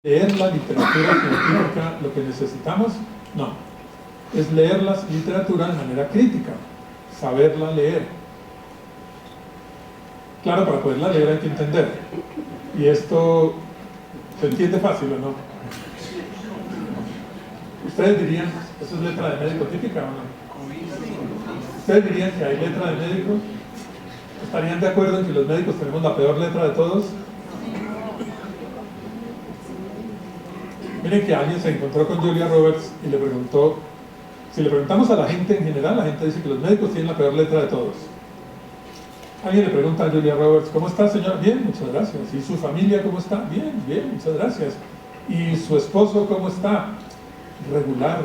¿Leer la literatura científica lo que necesitamos? No. Es leer la literatura de manera crítica, saberla leer. Claro, para poderla leer hay que entender. Y esto se entiende fácil, ¿o no? ¿Ustedes dirían, eso es letra de médico típica o no? ¿Ustedes dirían que hay letra de médico? ¿Estarían de acuerdo en que los médicos tenemos la peor letra de todos? Miren que alguien se encontró con Julia Roberts y le preguntó, si le preguntamos a la gente en general, la gente dice que los médicos tienen la peor letra de todos. Alguien le pregunta a Julia Roberts, ¿cómo está, señor? Bien, muchas gracias. ¿Y su familia cómo está? Bien, bien, muchas gracias. ¿Y su esposo cómo está? Regular.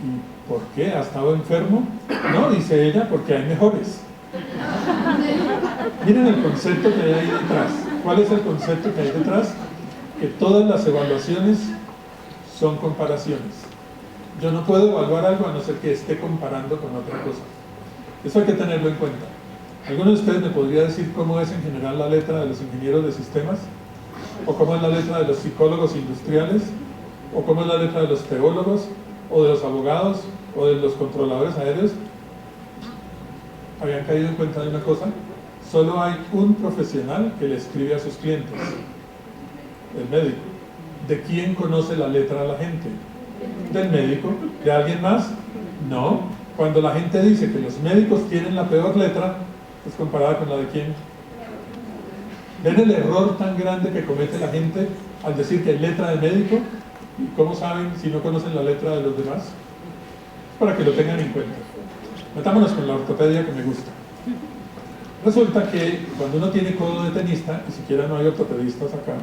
¿Y por qué? ¿Ha estado enfermo? No, dice ella, porque hay mejores. Miren el concepto que hay ahí detrás. ¿Cuál es el concepto que hay detrás? Que todas las evaluaciones son comparaciones. Yo no puedo evaluar algo a no ser que esté comparando con otra cosa. Eso hay que tenerlo en cuenta. ¿Alguno de ustedes me podría decir cómo es en general la letra de los ingenieros de sistemas? ¿O cómo es la letra de los psicólogos industriales? ¿O cómo es la letra de los teólogos? ¿O de los abogados? ¿O de los controladores aéreos? ¿Habían caído en cuenta de una cosa? Solo hay un profesional que le escribe a sus clientes, el médico. ¿De quién conoce la letra a la gente? ¿Del médico? ¿De alguien más? No. Cuando la gente dice que los médicos tienen la peor letra, ¿es comparada con la de quién? ¿Ven el error tan grande que comete la gente al decir que hay letra de médico? ¿Y cómo saben si no conocen la letra de los demás? Para que lo tengan en cuenta. Metámonos con la ortopedia, que me gusta. Resulta que cuando uno tiene codo de tenista, ni siquiera no hay ortopedistas acá,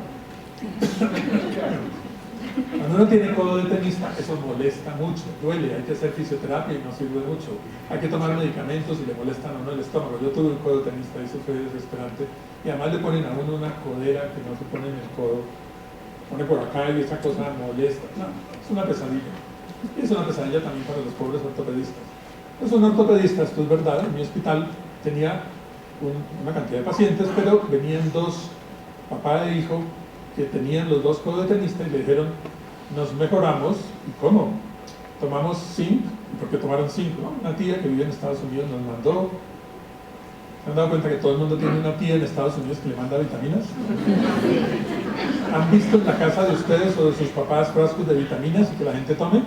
cuando uno tiene codo de tenista, eso molesta mucho, duele, hay que hacer fisioterapia y no sirve mucho, hay que tomar medicamentos y le molestan a uno el estómago. Yo tuve un codo de tenista y eso fue desesperante, y además le ponen a uno una codera que no se pone en el codo, pone por acá y esa cosa molesta. No, es una pesadilla, y es una pesadilla también para los pobres ortopedistas. Pues un ortopedista, esto es verdad, en mi hospital tenía una cantidad de pacientes, pero venían dos, papá e hijo, que tenían los dos codos de tenista y le dijeron, nos mejoramos. ¿Y cómo? Tomamos zinc. ¿Y por qué tomaron zinc? ¿No? Una tía que vive en Estados Unidos nos mandó. ¿Se han dado cuenta que todo el mundo tiene una tía en Estados Unidos que le manda vitaminas? ¿Han visto en la casa de ustedes o de sus papás frascos de vitaminas y que la gente tome?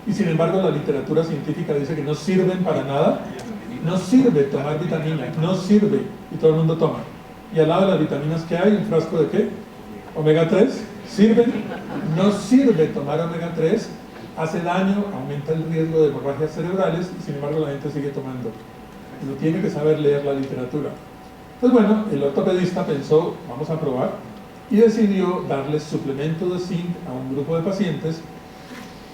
Y sin embargo la literatura científica dice que no sirven para nada. No sirve tomar vitaminas, no sirve, y todo el mundo toma. Y al lado de las vitaminas, ¿qué hay? ¿Un frasco de qué? Omega 3. ¿Sirven? No sirve tomar omega 3, hace daño, aumenta el riesgo de hemorragias cerebrales, y sin embargo la gente sigue tomando. Uno tiene que saber leer la literatura. Entonces bueno, el ortopedista pensó, vamos a probar, y decidió darles suplemento de zinc a un grupo de pacientes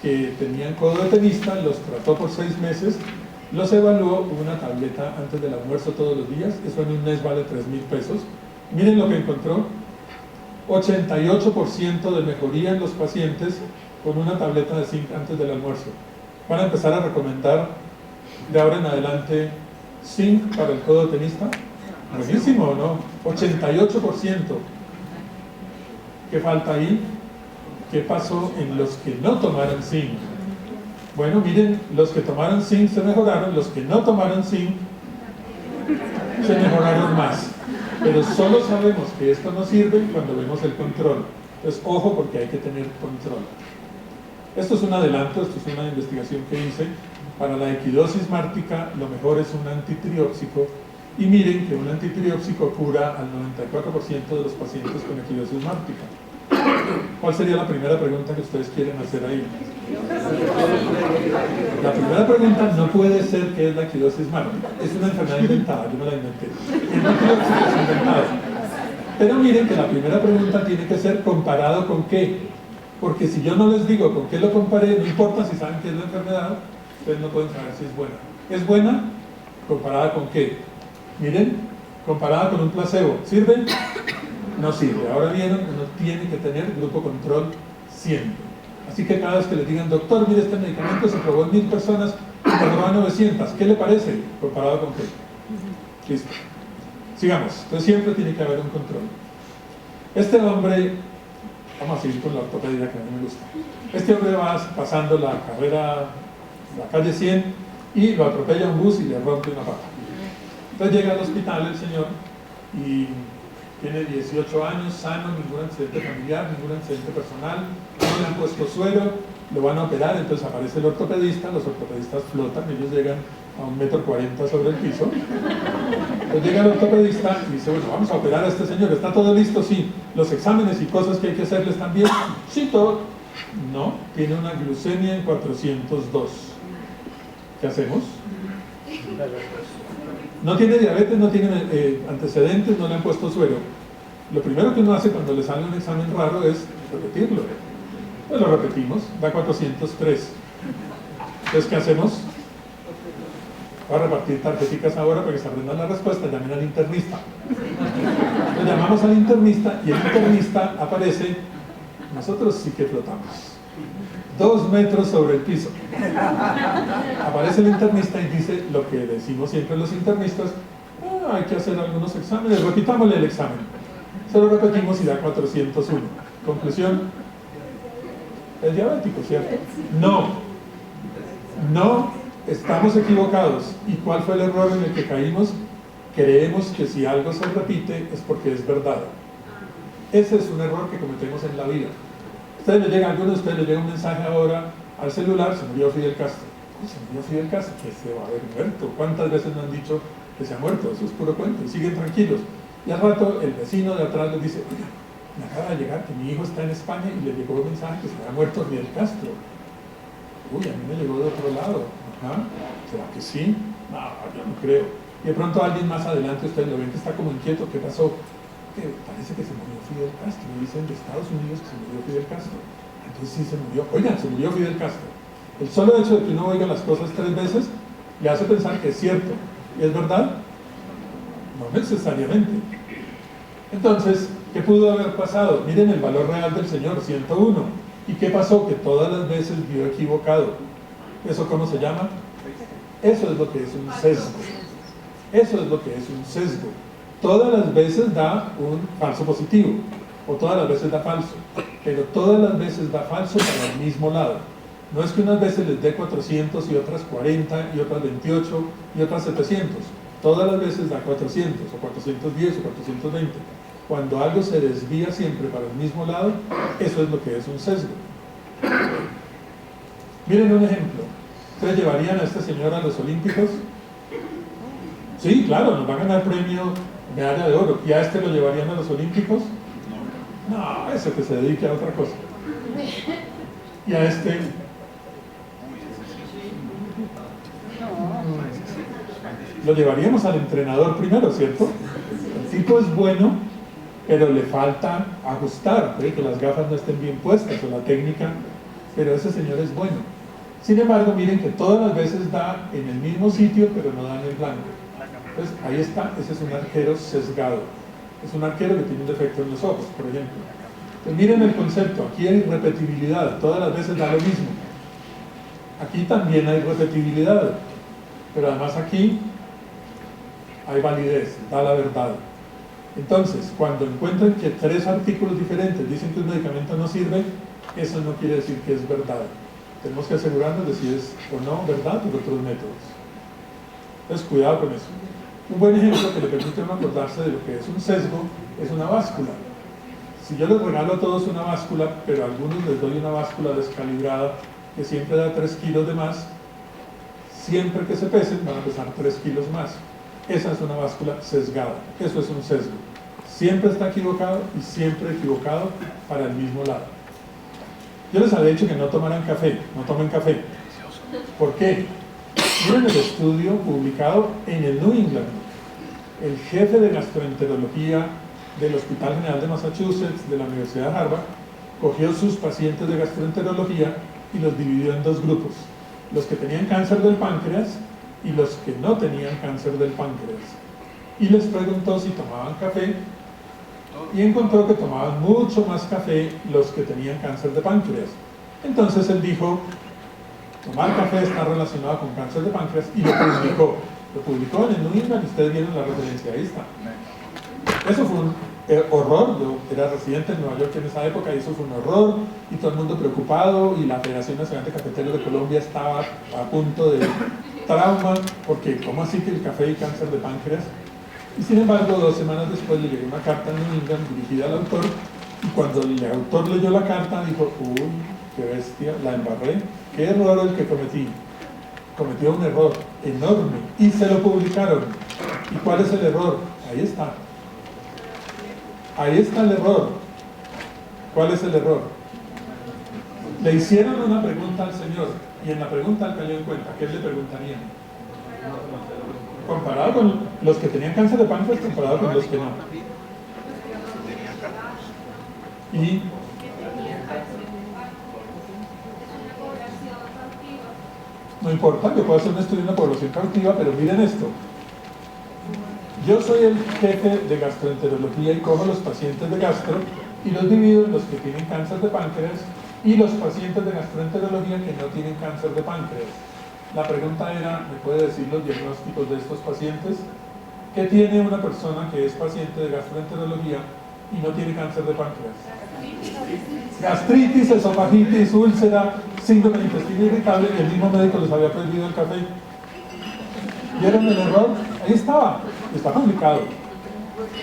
que tenían codo de tenista, los trató por 6 meses, los evaluó con una tableta antes del almuerzo todos los días, eso en un mes vale 3,000 pesos. Miren lo que encontró, 88% de mejoría en los pacientes con una tableta de zinc antes del almuerzo. Van a empezar a recomendar de ahora en adelante zinc para el codo de tenista. Buenísimo, ¿no? 88%. ¿Qué falta ahí? ¿Qué pasó en los que no tomaron zinc? Bueno, miren, los que tomaron zinc se mejoraron, los que no tomaron zinc se mejoraron más. Pero solo sabemos que esto no sirve cuando vemos el control. Entonces, ojo, porque hay que tener control. Esto es un adelanto, esto es una investigación que hice. Para la equidosis mártica, lo mejor es un antitrióxico. Y miren que un antitrióxico cura al 94% de los pacientes con equidosis mártica. ¿Cuál sería la primera pregunta que ustedes quieren hacer ahí? La primera pregunta no puede ser qué es la equidosis mártica. Es una enfermedad inventada, yo me la inventé. El antitrióxico es inventado. Pero miren que la primera pregunta tiene que ser comparado con qué. Porque si yo no les digo con qué lo comparé, no importa si saben qué es la enfermedad, ustedes no pueden saber si es buena. ¿Es buena? ¿Comparada con qué? Miren, comparada con un placebo. ¿Sirve? No sirve. Ahora vieron que uno tiene que tener grupo control siempre. Así que cada vez que le digan, doctor, mire, este medicamento se probó en 1000 personas y mejoró a 900, ¿qué le parece? ¿Comparado con qué? Listo. Sigamos. Entonces siempre tiene que haber un control. Este hombre Vamos a seguir con la ortopedia que a mí me gusta. Este hombre va pasando la carrera, la calle 100, y lo atropella un bus y le rompe una pata. Entonces llega al hospital el señor y tiene 18 años, sano, ningún accidente familiar, ningún accidente personal, no le han puesto suero, lo van a operar. Entonces aparece el ortopedista, los ortopedistas flotan, ellos llegan a 1,40 m sobre el piso. Entonces llega el ortopedista y dice, bueno, vamos a operar a este señor, ¿está todo listo? Sí. ¿Los exámenes y cosas que hay que hacerle están bien? Sí, todo. No, tiene una glucemia en 402. ¿Qué hacemos? No tiene diabetes, no tiene antecedentes, no le han puesto suero. Lo primero que uno hace cuando le sale un examen raro es repetirlo. Pues lo repetimos, da 403. Entonces, ¿qué hacemos? Voy a repartir tarjeticas ahora para que se aprendan la respuesta. Llamen al internista. Entonces llamamos al internista y el internista aparece. Nosotros sí que flotamos 2 metros sobre el piso. Aparece el internista y dice lo que decimos siempre los internistas: hay que hacer algunos exámenes, repitámosle el examen. Se lo repetimos y da 401. Conclusión: es diabético, ¿cierto? No, estamos equivocados. ¿Y cuál fue el error en el que caímos? Creemos que si algo se repite es porque es verdad. Ese es un error que cometemos en la vida. A algunos de ustedes les llega un mensaje ahora al celular: se murió Fidel Castro. Se murió Fidel Castro, que se va a haber muerto. ¿Cuántas veces nos han dicho que se ha muerto? Eso es puro cuento, y siguen tranquilos. Y al rato el vecino de atrás les dice: oiga, me acaba de llegar que mi hijo está en España y le llegó un mensaje que se había muerto Fidel Castro. Uy, a mí me llegó de otro lado. Ajá. ¿Será que sí? No, yo no creo. Y de pronto alguien más adelante, ustedes lo ven que está como inquieto. ¿Qué pasó? Que parece que se murió Fidel Castro. Dicen de Estados Unidos que se murió Fidel Castro. Entonces sí se murió. Oigan, se murió Fidel Castro. El solo hecho de que uno oiga las cosas 3 veces le hace pensar que es cierto. ¿Y es verdad? No necesariamente. Entonces, ¿qué pudo haber pasado? Miren el valor real del Señor, 101. ¿Y qué pasó? Que todas las veces vio equivocado. ¿Eso cómo se llama? Eso es lo que es un sesgo. Eso es lo que es un sesgo. Todas las veces da un falso positivo, o todas las veces da falso, pero todas las veces da falso para el mismo lado. No es que unas veces les dé 400 y otras 40 y otras 28 y otras 700. Todas las veces da 400 o 410 o 420. Cuando algo se desvía siempre para el mismo lado, eso es lo que es un sesgo. Miren un ejemplo. ¿Ustedes llevarían a este señor a los Olímpicos? Sí, claro, nos va a ganar premio, medalla de oro. ¿Y a este lo llevarían a los Olímpicos? No, ese que se dedique a otra cosa. ¿Y a este? Lo llevaríamos al entrenador primero, ¿cierto? El tipo es bueno, pero le falta ajustar, ¿sí? Que las gafas no estén bien puestas o la técnica, pero ese señor es bueno. Sin embargo, miren que todas las veces da en el mismo sitio, pero no da en el blanco. Entonces, ahí está, ese es un arquero sesgado. Es un arquero que tiene un defecto en los ojos, por ejemplo. Entonces, miren el concepto, aquí hay repetibilidad, todas las veces da lo mismo. Aquí también hay repetibilidad, pero además aquí hay validez, da la verdad. Entonces, cuando encuentran que 3 artículos diferentes dicen que un medicamento no sirve, eso no quiere decir que es verdad. Tenemos que asegurarnos de si es o no verdad por otros métodos. Entonces, cuidado con eso. Un buen ejemplo que le permite a uno acordarse de lo que es un sesgo es una báscula. Si yo les regalo a todos una báscula, pero a algunos les doy una báscula descalibrada que siempre da 3 kilos de más, siempre que se pesen van a pesar 3 kilos más. Esa es una báscula sesgada. Eso es un sesgo. Siempre está equivocado y siempre equivocado para el mismo lado. Yo les había dicho que no tomaran café. No tomen café. ¿Por qué? Miren el estudio publicado en el New England. El jefe de gastroenterología del Hospital General de Massachusetts, de la Universidad de Harvard, cogió sus pacientes de gastroenterología y los dividió en 2 grupos. Los que tenían cáncer del páncreas y los que no tenían cáncer del páncreas. Y les preguntó si tomaban café y encontró que tomaban mucho más café los que tenían cáncer de páncreas. Entonces él dijo: tomar café está relacionado con cáncer de páncreas, y lo publicó. Lo publicó en el New England y ustedes vieron la referencia, ahí está. horror. Yo era residente en Nueva York en esa época y eso fue un horror y todo el mundo preocupado y la Federación Nacional de Cafeteros de Colombia estaba a punto de trauma porque ¿cómo así que el café y cáncer de páncreas? Y sin embargo 2 semanas después le llegó una carta en New England dirigida al autor y cuando el autor leyó la carta dijo, uy, qué bestia, la embarré, qué error el que cometí. Cometió un error enorme y se lo publicaron. ¿Y cuál es el error? Ahí está. Ahí está el error. ¿Cuál es el error? Le hicieron una pregunta al Señor y en la pregunta él cayó en cuenta. ¿Qué le preguntarían? Comparado con los que tenían cáncer de páncreas, comparado con los que no. Y no importa, yo puedo hacer un estudio en la población cautiva, pero miren esto. Yo soy el jefe de gastroenterología y cojo los pacientes de gastro y los divido en los que tienen cáncer de páncreas y los pacientes de gastroenterología que no tienen cáncer de páncreas. La pregunta era, ¿me puede decir los diagnósticos de estos pacientes? ¿Qué tiene una persona que es paciente de gastroenterología y no tiene cáncer de páncreas? Gastritis, esofagitis, úlcera, síndrome de intestino irritable y el mismo médico les había prohibido el café. ¿Vieron el error? Ahí estaba, está publicado.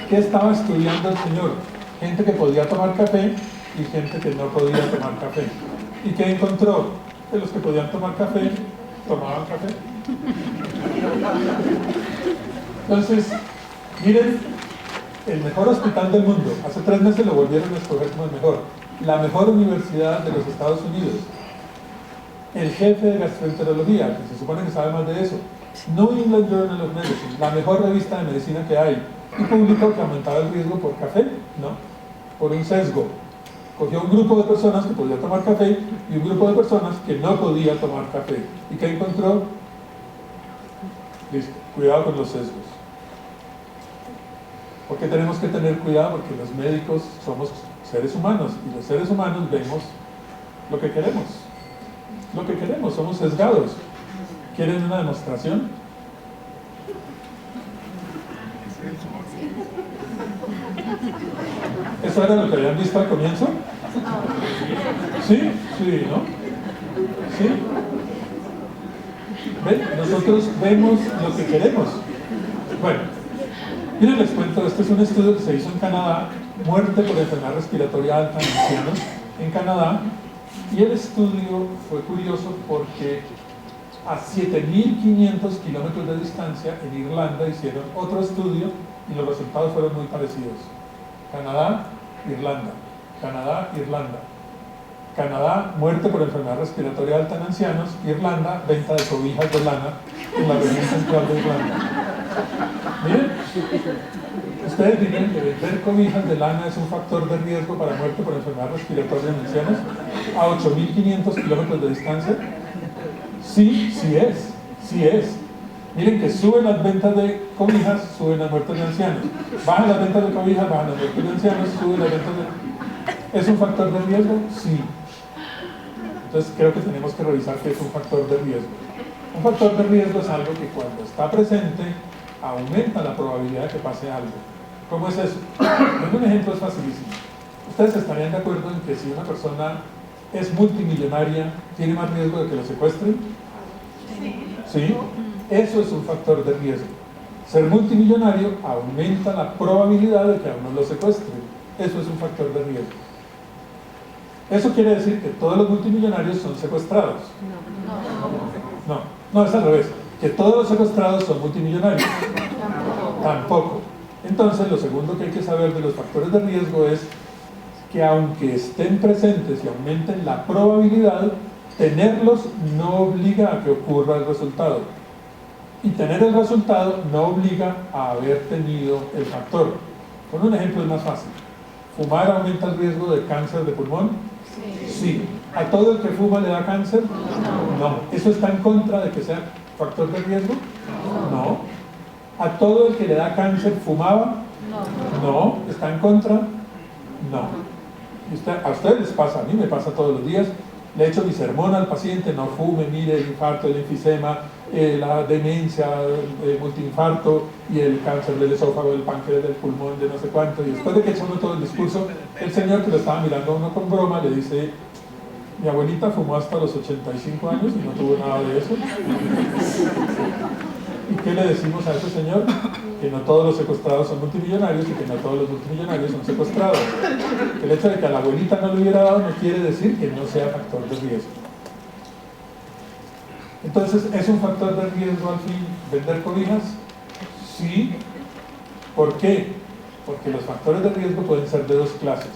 ¿Qué estaba estudiando el Señor? Gente que podía tomar café y gente que no podía tomar café. ¿Y qué encontró? Que los que podían tomar café, tomaban café. Entonces, miren, el mejor hospital del mundo, hace 3 meses lo volvieron a escoger como el mejor, la mejor universidad de los Estados Unidos, el jefe de gastroenterología, que se supone que sabe más de eso, New England Journal of Medicine, la mejor revista de medicina que hay, y publicó que aumentaba el riesgo por café, no, por un sesgo. Cogió un grupo de personas que podía tomar café y un grupo de personas que no podía tomar café. ¿Y qué encontró? Listo, cuidado con los sesgos. ¿Por qué tenemos que tener cuidado? Porque los médicos somos seres humanos y los seres humanos vemos lo que queremos. Lo que queremos, somos sesgados. ¿Quieren una demostración? ¿Eso era lo que habían visto al comienzo? ¿Sí? Sí, ¿no? ¿Sí? ¿Ven? Nosotros vemos lo que queremos. Bueno, miren, les cuento, este es un estudio que se hizo en Canadá, muerte por enfermedad respiratoria alta en ancianos en Canadá, y el estudio fue curioso porque a 7.500 kilómetros de distancia en Irlanda hicieron otro estudio y los resultados fueron muy parecidos. Canadá, Irlanda. Canadá, Irlanda. Canadá, muerte por enfermedad respiratoria alta en ancianos. Irlanda, venta de cobijas de lana en la región central de Irlanda. Miren, ustedes dirían que vender cobijas de lana es un factor de riesgo para muerte por enfermedad respiratoria en ancianos a 8.500 kilómetros de distancia. Sí, sí es, sí es. Miren que suben las ventas de cobijas, suben las muertes de ancianos. Bajan las ventas de cobijas, bajan las muertes de ancianos, suben las ventas de... ¿Es un factor de riesgo? Sí. Entonces creo que tenemos que revisar qué es un factor de riesgo. Un factor de riesgo es algo que cuando está presente aumenta la probabilidad de que pase algo. ¿Cómo es eso? Un ejemplo es facilísimo. ¿Ustedes estarían de acuerdo en que si una persona es multimillonaria, tiene más riesgo de que lo secuestren? ¿Sí? Eso es un factor de riesgo. Ser multimillonario aumenta la probabilidad de que a uno lo secuestren. Eso es un factor de riesgo. ¿Eso quiere decir que todos los multimillonarios son secuestrados? No, es al revés. Que todos los secuestrados son multimillonarios. Tampoco. Entonces, lo segundo que hay que saber de los factores de riesgo es que aunque estén presentes y aumenten la probabilidad, tenerlos no obliga a que ocurra el resultado. Y tener el resultado no obliga a haber tenido el factor. Con un ejemplo es más fácil. ¿Fumar aumenta el riesgo de cáncer de pulmón? Sí. ¿A todo el que fuma le da cáncer? No. ¿Eso está en contra de que sea factor de riesgo? No. ¿A todo el que le da cáncer fumaba? No. ¿Está en contra? No. ¿A ustedes les pasa? A mí me pasa todos los días. Le echo mi sermón al paciente: no fume, mire el infarto, el enfisema, la demencia, el multiinfarto y el cáncer del esófago, del páncreas, del pulmón, de no sé cuánto. Y después de que echa uno todo el discurso, el señor, que lo estaba mirando a uno con broma, le dice: mi abuelita fumó hasta los 85 años y no tuvo nada de eso. ¿Y qué le decimos a ese señor? Que no todos los secuestrados son multimillonarios y que no todos los multimillonarios son secuestrados. El hecho de que a la abuelita no le hubiera dado no quiere decir que no sea factor de riesgo. Entonces, ¿es un factor de riesgo al fin vender cobijas? Sí. ¿Por qué? Porque los factores de riesgo pueden ser de dos clases: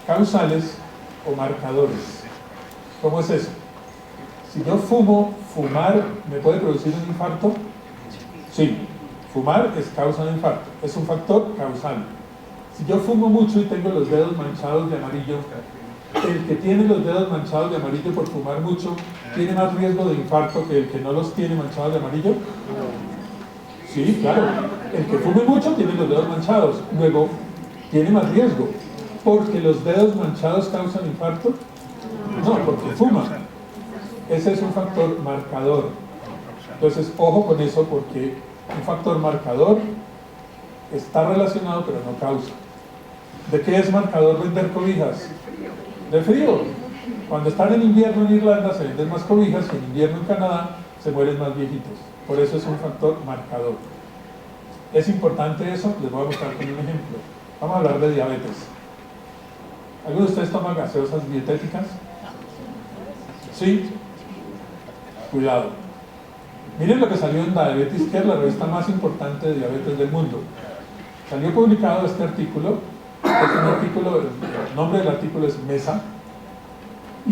causales o marcadores. ¿Cómo es eso? Si yo fumo, ¿fumar me puede producir un infarto? Sí. Fumar es causa de infarto, es un factor causal. Si yo fumo mucho y tengo los dedos manchados de amarillo, el que tiene los dedos manchados de amarillo por fumar mucho, ¿tiene más riesgo de infarto que el que no los tiene manchados de amarillo? Sí, claro. El que fume mucho tiene los dedos manchados, luego tiene más riesgo. ¿Porque los dedos manchados causan infarto? No, porque fuma. Ese es un factor marcador. Entonces, ojo con eso, porque un factor marcador está relacionado pero no causa. ¿De qué es marcador vender cobijas? De frío. Cuando están en invierno en Irlanda se venden más cobijas, y en invierno en Canadá se mueren más viejitos. Por eso es un factor marcador. ¿Es importante eso? Les voy a mostrar con un ejemplo. Vamos a hablar de diabetes. ¿Alguno de ustedes toma gaseosas dietéticas? ¿Sí? Cuidado. Miren lo que salió en Diabetes Care, la revista más importante de diabetes del mundo. Salió publicado este artículo. Es un artículo, el nombre del artículo es MESA.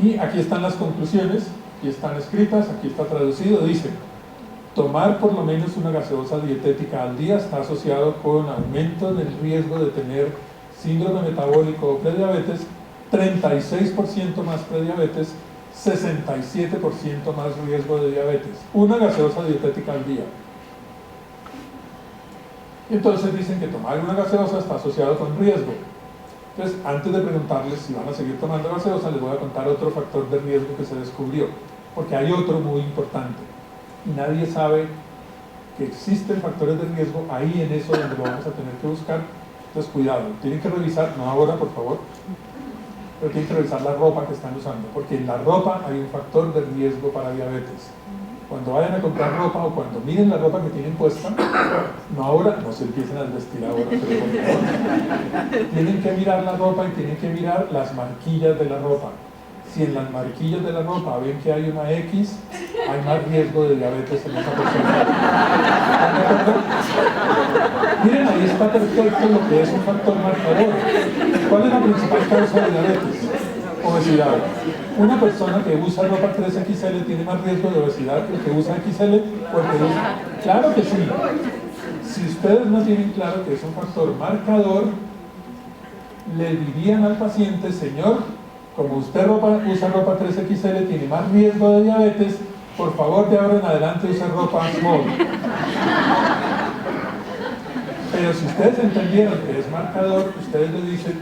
Y aquí están las conclusiones, aquí están escritas, aquí está traducido. Dice: tomar por lo menos una gaseosa dietética al día está asociado con aumento del riesgo de tener síndrome metabólico o prediabetes, 36% más prediabetes, 67% más riesgo de diabetes. Una gaseosa dietética al día. Entonces dicen que tomar una gaseosa está asociado con riesgo. Entonces, antes de preguntarles si van a seguir tomando gaseosa, les voy a contar otro factor de riesgo que se descubrió, porque hay otro muy importante y nadie sabe que existen factores de riesgo ahí, en eso donde lo vamos a tener que buscar. Entonces, cuidado, tienen que revisar, no ahora por favor, pero tienen que revisar la ropa que están usando, porque en la ropa hay un factor de riesgo para diabetes. Cuando vayan a comprar ropa o cuando miren la ropa que tienen puesta, no ahora, no se empiecen a vestir ahora, pero por favor, tienen que mirar la ropa y tienen que mirar las marquillas de la ropa. Si en las marquillas de la ropa ven que hay una X, hay más riesgo de diabetes en esa persona. Miren, ahí está perfecto lo que es un factor marcador. ¿Cuál es la principal causa de diabetes? Obesidad. Una persona que usa ropa 3XL tiene más riesgo de obesidad que el que usa XL, porque claro que sí. Si ustedes no tienen claro que es un factor marcador, le dirían al paciente: señor, como usted usa ropa 3XL, tiene más riesgo de diabetes, por favor de ahora en adelante use ropa small. Pero si ustedes entendieron que es marcador, ustedes le dicen: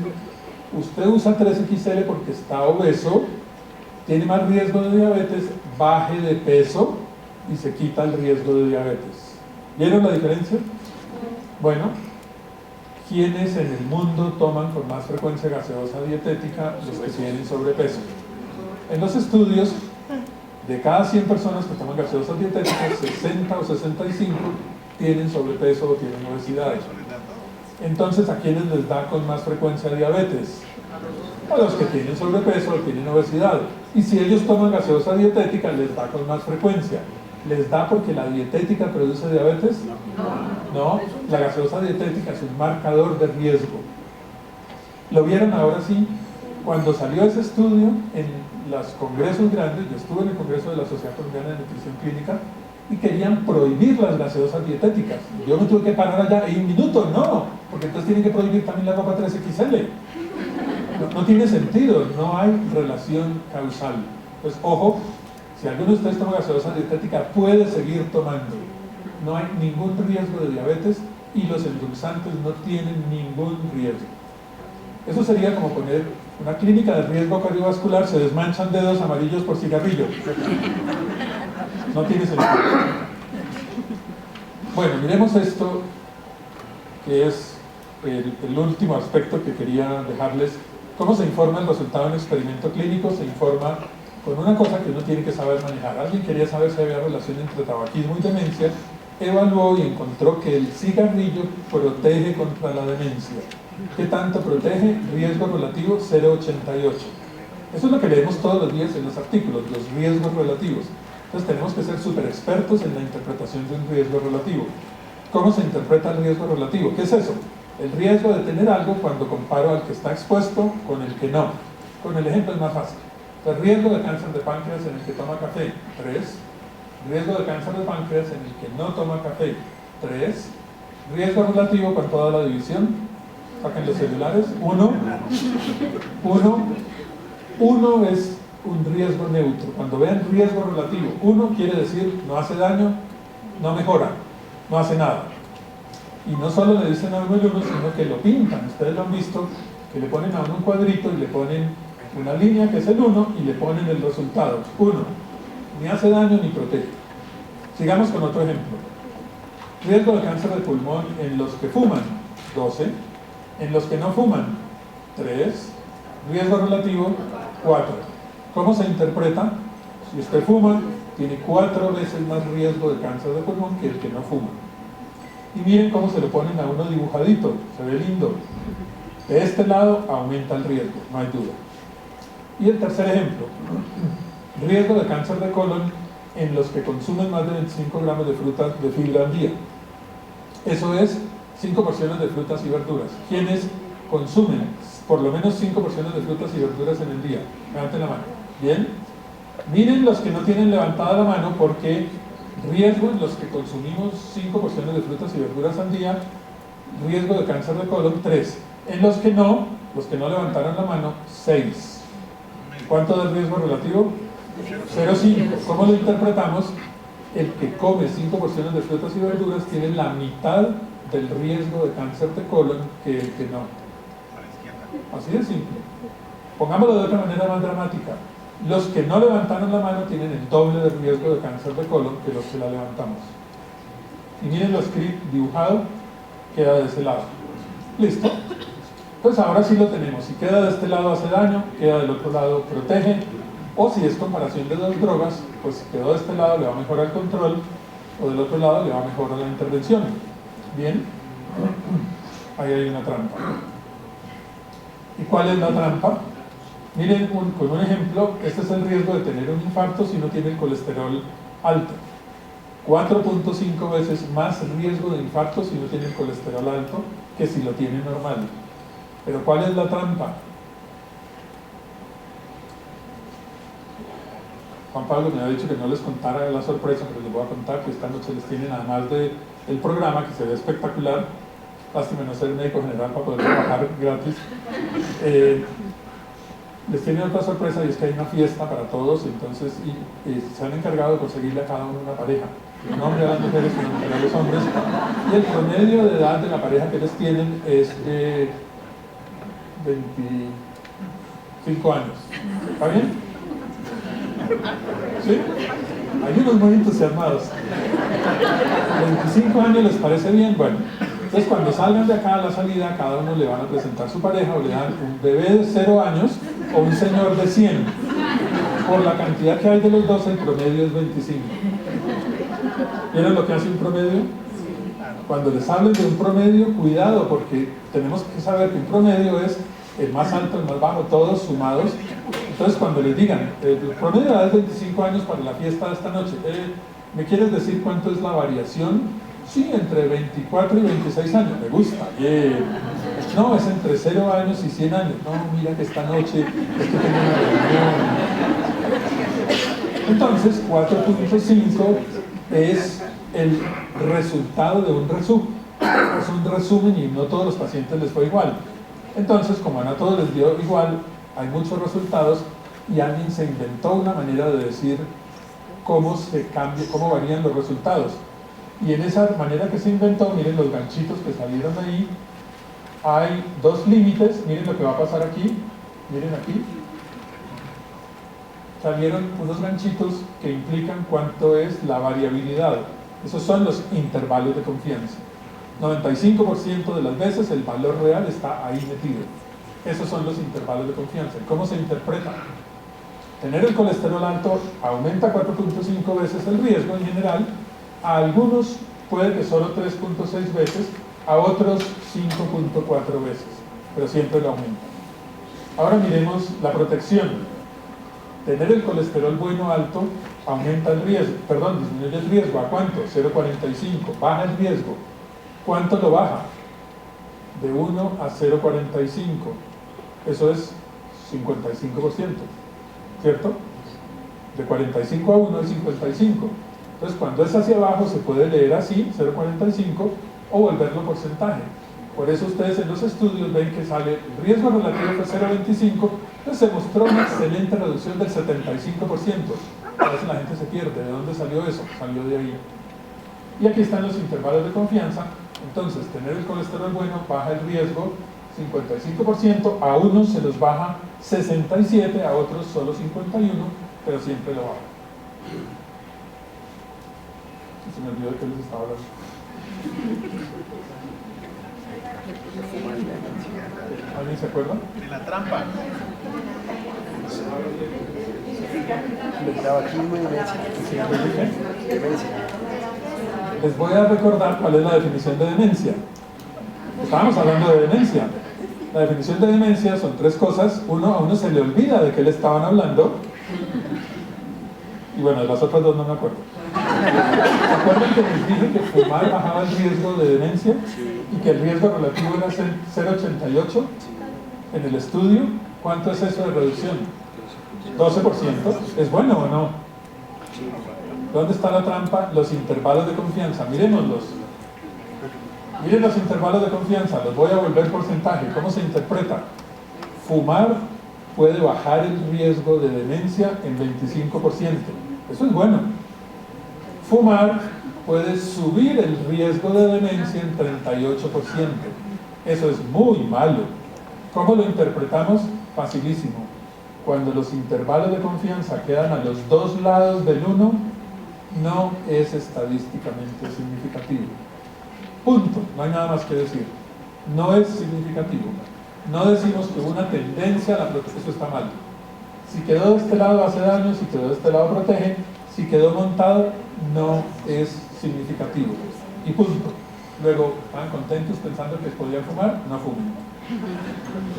usted usa 3XL porque está obeso, tiene más riesgo de diabetes, baje de peso y se quita el riesgo de diabetes. ¿Vieron la diferencia? Bueno, ¿quiénes en el mundo toman con más frecuencia gaseosa dietética? Los que tienen sobrepeso. En los estudios, de cada 100 personas que toman gaseosas dietéticas, 60 o 65 tienen sobrepeso o tienen obesidad. Entonces, ¿a quiénes les da con más frecuencia diabetes? A los que tienen sobrepeso o tienen obesidad. Y si ellos toman gaseosa dietética, les da con más frecuencia. ¿Les da porque la dietética produce diabetes? No, la gaseosa dietética es un marcador de riesgo. ¿Lo vieron ahora sí? Cuando salió ese estudio en los congresos grandes, yo estuve en el congreso de la Sociedad Colombiana de Nutrición Clínica, y querían prohibir las gaseosas dietéticas. Yo me tuve que parar allá en un minuto, no, porque entonces tienen que prohibir también la ropa 3XL. No tiene sentido, no hay relación causal. Entonces, ojo, si alguno de ustedes toma gaseosa dietética, puede seguir tomando. No hay ningún riesgo de diabetes y los endulzantes no tienen ningún riesgo. Eso sería como poner Una clínica de riesgo cardiovascular, se desmanchan dedos amarillos por cigarrillo. No tiene sentido. Bueno, miremos esto, que es el último aspecto que quería dejarles. ¿Cómo se informa el resultado de un experimento clínico? Se informa con una cosa que uno tiene que saber manejar. Alguien quería saber si había relación entre tabaquismo y demencia, evaluó y encontró que el cigarrillo protege contra la demencia. ¿Qué tanto protege? Riesgo relativo 0,88. Eso es lo que leemos todos los días en los artículos, los riesgos relativos. Entonces tenemos que ser súper expertos en la interpretación de un riesgo relativo. ¿Cómo se interpreta el riesgo relativo? ¿Qué es eso? El riesgo de tener algo cuando comparo al que está expuesto con el que no. Con el ejemplo es más fácil. El riesgo de cáncer de páncreas en el que toma café, 3. Riesgo de cáncer de páncreas en el que no toma café, 3. Riesgo relativo con toda la división. Saquen los celulares. 1. 1 es un riesgo neutro. Cuando vean riesgo relativo, 1 quiere decir no hace daño, no mejora, no hace nada. Y no solo le dicen a uno el 1, sino que lo pintan. Ustedes lo han visto, que le ponen a uno un cuadrito y le ponen una línea que es el 1 y le ponen el resultado. 1. Ni hace daño ni protege. Sigamos con otro ejemplo. Riesgo de cáncer de pulmón en los que fuman, 12. En los que no fuman, 3. Riesgo relativo, 4. ¿Cómo se interpreta? Si usted fuma, tiene 4 veces más riesgo de cáncer de pulmón que el que no fuma. Y miren cómo se lo ponen a uno dibujadito, se ve lindo. De este lado aumenta el riesgo, no hay duda. Y el tercer ejemplo, riesgo de cáncer de colon en los que consumen más de 25 gramos de frutas de fibra al día. Eso es 5 porciones de frutas y verduras. ¿Quiénes consumen por lo menos 5 porciones de frutas y verduras en el día? Levanten la mano. Bien. Miren los que no tienen levantada la mano, porque riesgo en los que consumimos 5 porciones de frutas y verduras al día, riesgo de cáncer de colon, 3. En los que no levantaron la mano, 6. ¿Cuánto de riesgo relativo? 0,5. ¿Cómo lo interpretamos? El que come 5 porciones de frutas y verduras tiene la mitad del riesgo de cáncer de colon que el que no. Así de simple. Pongámoslo de otra manera más dramática. Los que no levantaron la mano tienen el doble de riesgo de cáncer de colon que los que la levantamos. Y miren los script dibujado, queda de ese lado. ¿Listo? Pues ahora sí lo tenemos. Si queda de este lado hace daño, queda del otro lado protege. O si es comparación de dos drogas, pues si quedó de este lado le va mejor al control, o del otro lado le va mejor a la intervención. Bien, ahí hay una trampa. ¿Y cuál es la trampa? Miren, con un ejemplo, este es el riesgo de tener un infarto si no tiene el colesterol alto. 4.5 veces más riesgo de infarto si no tiene el colesterol alto que si lo tiene normal. Pero ¿cuál es la trampa? Juan Pablo me ha dicho que no les contara la sorpresa, pero les voy a contar que esta noche les tienen, además del programa, que se ve espectacular, lástima no ser médico general para poder trabajar gratis, les tienen otra sorpresa, y es que hay una fiesta para todos, entonces se han encargado de conseguirle a cada uno una pareja, un hombre a las mujeres y una mujer a los hombres, y el promedio de edad de la pareja que les tienen es de 25 años. ¿Está bien? ¿Sí? Hay unos muy entusiasmados. 25 años les parece bien. Bueno, entonces cuando salgan de acá a la salida, cada uno le van a presentar su pareja, o le dan un bebé de 0 años o un señor de 100. Por la cantidad que hay de los dos, el promedio es 25. ¿Vieron lo que hace un promedio? Cuando les hablen de un promedio, cuidado, porque tenemos que saber que un promedio es el más alto, el más bajo, todos sumados. Entonces cuando les digan, el promedio de edad es 25 años para la fiesta de esta noche, ¿me quieres decir cuánto es la variación? Sí, entre 24 y 26 años. Me gusta. No, es entre 0 años y 100 años. No, mira que esta noche es que tengo una reunión. Entonces 4.5 es el resultado de un resumen. Es un resumen y no todos los pacientes les fue igual. Entonces, como no a todos les dio igual, hay muchos resultados, y alguien se inventó una manera de decir cómo se cambia, cómo varían los resultados. Y en esa manera que se inventó, miren los ganchitos que salieron ahí, hay dos límites. Miren lo que va a pasar aquí. Miren aquí. Salieron unos ganchitos que implican cuánto es la variabilidad. Esos son los intervalos de confianza. 95% de las veces el valor real está ahí metido. Esos son los intervalos de confianza. ¿Cómo se interpreta? Tener el colesterol alto aumenta 4.5 veces el riesgo en general. A algunos puede que solo 3.6 veces, a otros 5.4 veces, pero siempre lo aumenta. Ahora miremos la protección. Tener el colesterol bueno alto aumenta el riesgo, disminuye el riesgo. ¿A cuánto? 0.45. Baja el riesgo. ¿Cuánto lo baja? De 1 a 0.45. Eso es 55%, ¿cierto? De 45 a 1 es 55. Entonces, cuando es hacia abajo se puede leer así, 0.45, o volverlo porcentaje. Por eso ustedes en los estudios ven que sale el riesgo relativo fue 0.25, entonces se mostró una excelente reducción del 75%. A veces la gente se pierde. ¿De dónde salió eso? Salió de ahí. Y aquí están los intervalos de confianza. Entonces, tener el colesterol bueno baja el riesgo 55%, a unos se los baja 67, a otros solo 51, pero siempre lo baja. Se me olvidó de qué les estaba hablando. ¿Alguien se acuerda? De la trampa. Les voy a recordar cuál es la definición de demencia. Estábamos hablando de demencia. La definición de demencia son tres cosas. Uno, a uno se le olvida de qué le estaban hablando. Y bueno, de las otras dos no me acuerdo. ¿Se acuerdan que les dije que fumar bajaba el riesgo de demencia? Y que el riesgo relativo era 0.88 en el estudio. ¿Cuánto es eso de reducción? 12%. ¿Es bueno o no? ¿Dónde está la trampa? Los intervalos de confianza. Mirémoslos. Miren los intervalos de confianza. Los voy a volver porcentaje. ¿Cómo se interpreta? Fumar puede bajar el riesgo de demencia en 25%. Eso es bueno. Fumar puede subir el riesgo de demencia en 38%. Eso es muy malo. ¿Cómo lo interpretamos? Facilísimo. Cuando los intervalos de confianza quedan a los dos lados del 1, no es estadísticamente significativo. Punto. No hay nada más que decir. No es significativo. No decimos que una tendencia a la protección, eso está mal. Si quedó de este lado hace daño, si quedó de este lado protege, si quedó montado no es significativo. Y punto. Luego, ¿estaban contentos pensando que podían fumar? No fumen.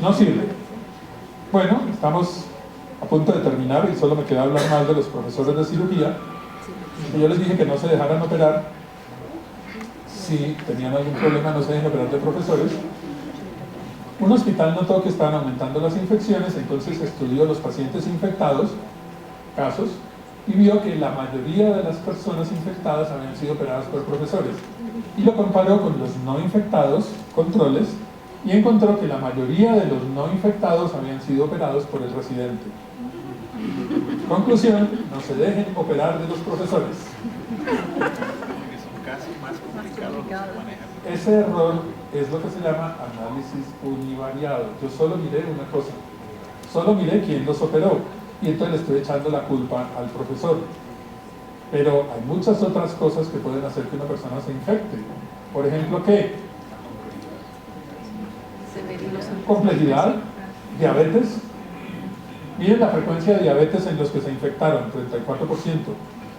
No sirve. Bueno, estamos a punto de terminar y solo me queda hablar más de los profesores de cirugía. Y yo les dije que no se dejaran operar. Si tenían algún problema, no se dejen operar de profesores. Un hospital notó que estaban aumentando las infecciones, entonces estudió los pacientes infectados, casos, y vio que la mayoría de las personas infectadas habían sido operadas por profesores. Y lo comparó con los no infectados, controles, y encontró que la mayoría de los no infectados habían sido operados por el residente. Conclusión, no se dejen operar de los profesores. Son casos más complicados que se manejan. Ese error es lo que se llama análisis univariado. Yo solo miré una cosa, solo miré quién los operó y entonces le estoy echando la culpa al profesor. Pero hay muchas otras cosas que pueden hacer que una persona se infecte. Por ejemplo, ¿qué? Complejidad, diabetes. Miren la frecuencia de diabetes en los que se infectaron, 34%.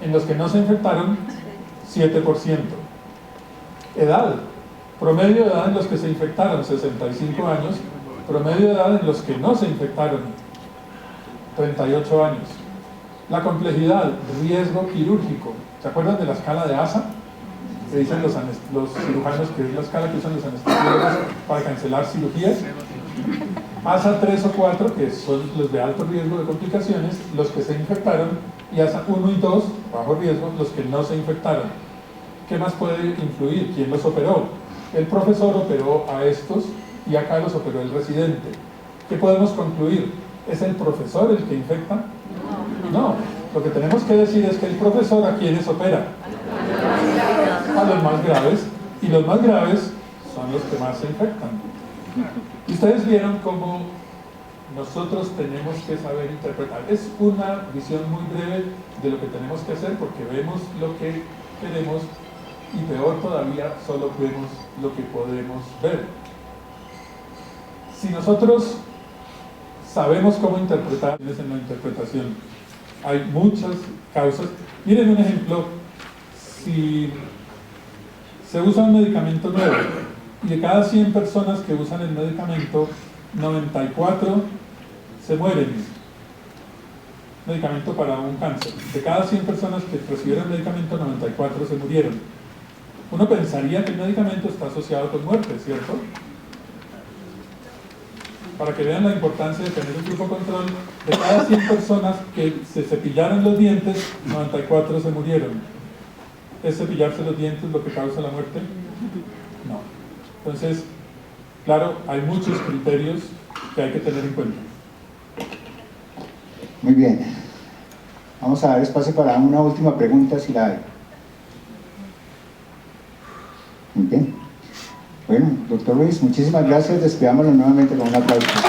En los que no se infectaron, 7%. Edad. Promedio de edad en los que se infectaron, 65 años. Promedio de edad en los que no se infectaron, 38 años. La complejidad, riesgo quirúrgico. ¿Se acuerdan de la escala de ASA? Que dicen los cirujanos que es la escala que usan los anestesiólogos para cancelar cirugías. ASA 3 o 4, que son los de alto riesgo de complicaciones, los que se infectaron, y ASA 1 y 2, bajo riesgo, los que no se infectaron. ¿Qué más puede influir? ¿Quién los operó? El profesor operó a estos y acá los operó el residente. ¿Qué podemos concluir? ¿Es el profesor el que infecta? No. Lo que tenemos que decir es que el profesor a quienes opera. A los más graves. Y los más graves son los que más se infectan. Y ustedes vieron cómo nosotros tenemos que saber interpretar. Es una visión muy breve de lo que tenemos que hacer porque vemos lo que queremos y peor todavía, solo vemos lo que podemos ver. Si nosotros sabemos cómo interpretar, es en la interpretación. Hay muchas causas. Miren un ejemplo. Si se usa un medicamento nuevo y de cada 100 personas que usan el medicamento, 94 se mueren. Medicamento para un cáncer. De cada 100 personas que recibieron el medicamento, 94 se murieron. Uno pensaría que el medicamento está asociado con muerte, ¿cierto? Para que vean la importancia de tener un grupo control, de cada 100 personas que se cepillaron los dientes, 94 se murieron. ¿Es cepillarse los dientes lo que causa la muerte? No. Entonces, claro, hay muchos criterios que hay que tener en cuenta. Muy bien. Vamos a dar espacio para una última pregunta, si la hay. Muy bien. Bueno, doctor Ruiz, muchísimas gracias. Despidámoslo nuevamente con un aplauso.